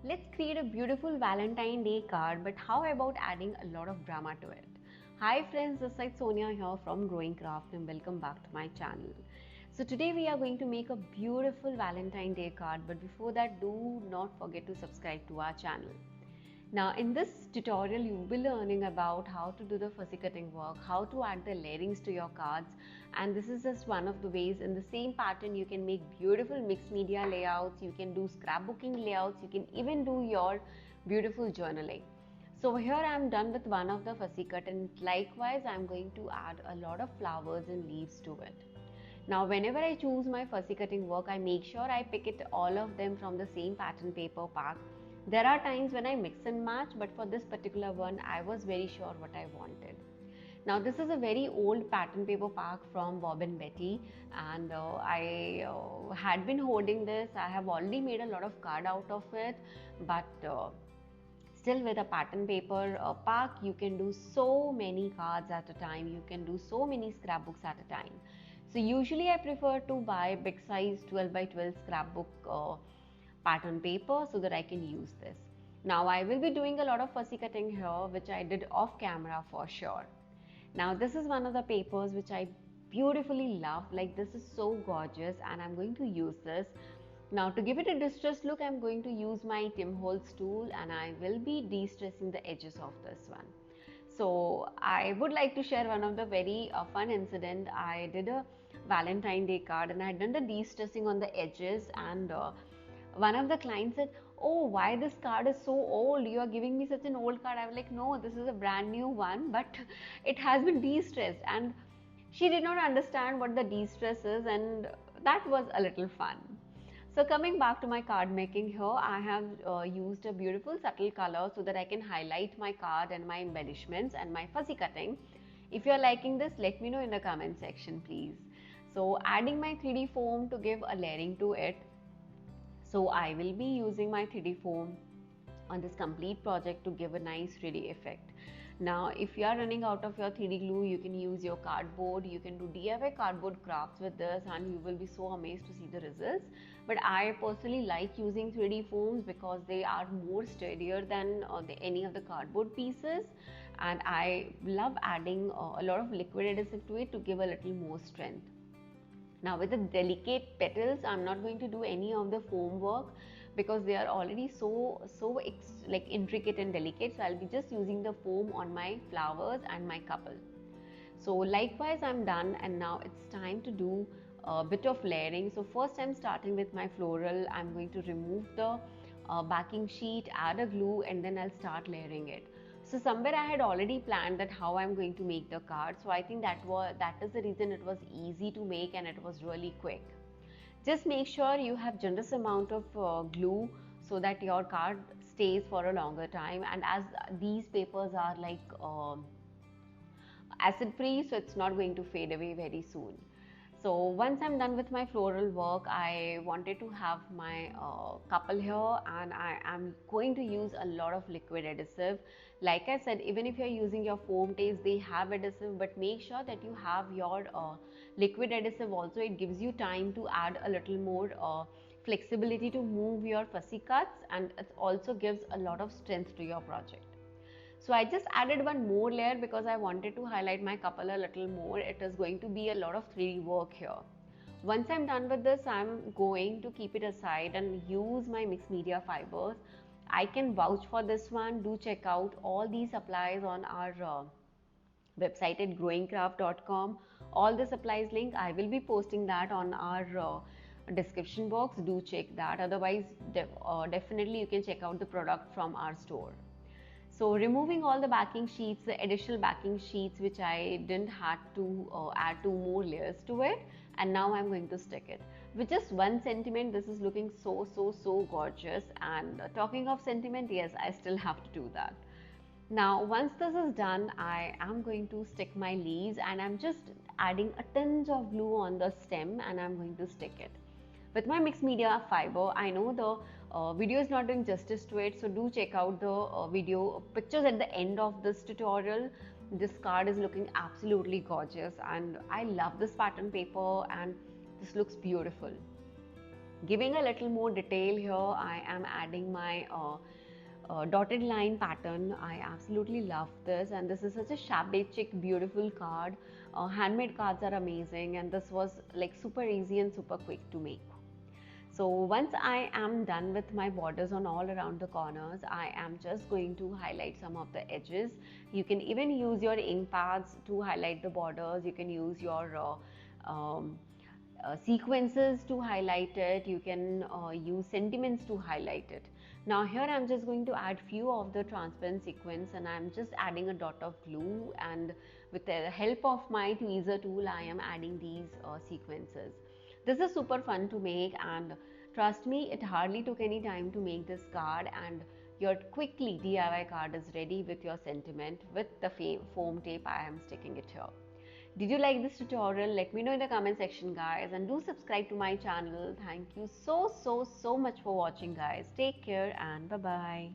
Let's create a beautiful Valentine Day card, but how about adding a lot of drama to it? Hi friends, this is Sonia here from Growing Craft and welcome back to my channel. So today we are going to make a beautiful Valentine Day card, but before that do not forget to subscribe to our channel. Now in this tutorial you will be learning about how to do the fussy cutting work, how to add the layerings to your cards, and this is just one of the ways. In the same pattern you can make beautiful mixed media layouts, you can do scrapbooking layouts, you can even do your beautiful journaling. So here I am done with one of the fussy cut, and likewise I am going to add a lot of flowers and leaves to it. Now whenever I choose my fussy cutting work, I make sure I pick it all of them from the same pattern paper pack. There are times when I mix and match, but for this particular one I was very sure what I wanted. Now this is a very old pattern paper pack from Bob and Betty, and I had been holding this. I have already made a lot of card out of it, but still with a pattern paper pack you can do so many cards at a time, you can do so many scrapbooks at a time. So usually I prefer to buy big size 12 by 12 scrapbook pattern paper so that I can use this. Now I will be doing a lot of fussy cutting here, which I did off camera for sure. Now this is one of the papers which I beautifully love, like this is so gorgeous, and I'm going to use this. Now to give it a distressed look, I'm going to use my Tim Holtz tool and I will be de-stressing the edges of this one. So I would like to share one of the very fun incident. I did a Valentine Day card and I had done the de-stressing on the edges, and one of the clients said, "Oh, why this card is so old? You are giving me such an old card." I was like, "No, this is a brand new one, but it has been de-stressed." And she did not understand what the de-stress is, and that was a little fun. So coming back to my card making here, I have used a beautiful subtle color so that I can highlight my card and my embellishments and my fussy cutting. If you are liking this, let me know in the comment section please. So adding my 3D foam to give a layering to it. So I will be using my 3D foam on this complete project to give a nice 3D effect. Now if you are running out of your 3D glue, you can use your cardboard, you can do DIY cardboard crafts with this and you will be so amazed to see the results. But I personally like using 3D foams because they are more sturdier than any of the cardboard pieces, and I love adding a lot of liquid adhesive to it to give a little more strength. Now with the delicate petals, I'm not going to do any of the foam work because they are already so like intricate and delicate. So I'll be just using the foam on my flowers and my couple. So likewise I'm done, and now it's time to do a bit of layering. So first I'm starting with my floral. I'm going to remove the backing sheet, add a glue, and then I'll start layering it. So somewhere I had already planned that how I'm going to make the card. So I think that is the reason it was easy to make and it was really quick. Just make sure you have generous amount of glue so that your card stays for a longer time. And as these papers are like acid free, so it's not going to fade away very soon. So once I'm done with my floral work, I wanted to have my couple here, and I am going to use a lot of liquid adhesive. Like I said, even if you're using your foam tapes, they have adhesive, but make sure that you have your liquid adhesive also. It gives you time to add a little more flexibility to move your fussy cuts, and it also gives a lot of strength to your project. So I just added one more layer because I wanted to highlight my couple a little more. It is going to be a lot of 3D work here. Once I'm done with this, I'm going to keep it aside and use my mixed media fibers. I can vouch for this one. Do check out all these supplies on our website at growingcraft.com. All the supplies link, I will be posting that on our description box. Do check that. Otherwise, definitely you can check out the product from our store. So removing all the backing sheets, the additional backing sheets which I didn't have to add 2 more layers to it, and now I'm going to stick it. With just 1 sentiment, this is looking so gorgeous. And talking of sentiment, yes, I still have to do that. Now once this is done, I am going to stick my leaves, and I'm just adding a tinge of glue on the stem and I'm going to stick it with my mixed media fiber. I know the video is not doing justice to it, so do check out the video pictures at the end of this tutorial. This card is looking absolutely gorgeous and I love this pattern paper and this looks beautiful. Giving a little more detail here, I am adding my dotted line pattern. I absolutely love this, and this is such a shabby chic beautiful card. Handmade cards are amazing, and this was like super easy and super quick to make. So once I am done with my borders on all around the corners, I am just going to highlight some of the edges. You can even use your ink pads to highlight the borders. You can use your sequences to highlight it. You can use sentiments to highlight it. Now here I'm just going to add few of the transparent sequins, and I'm just adding a dot of glue, and with the help of my tweezer tool I am adding these sequences. This is super fun to make, and trust me, it hardly took any time to make this card, and your quickly DIY card is ready with your sentiment with the foam tape I am sticking it here. Did you like this tutorial? Let me know in the comment section, guys, and do subscribe to my channel. Thank you so much for watching, guys. Take care and bye bye.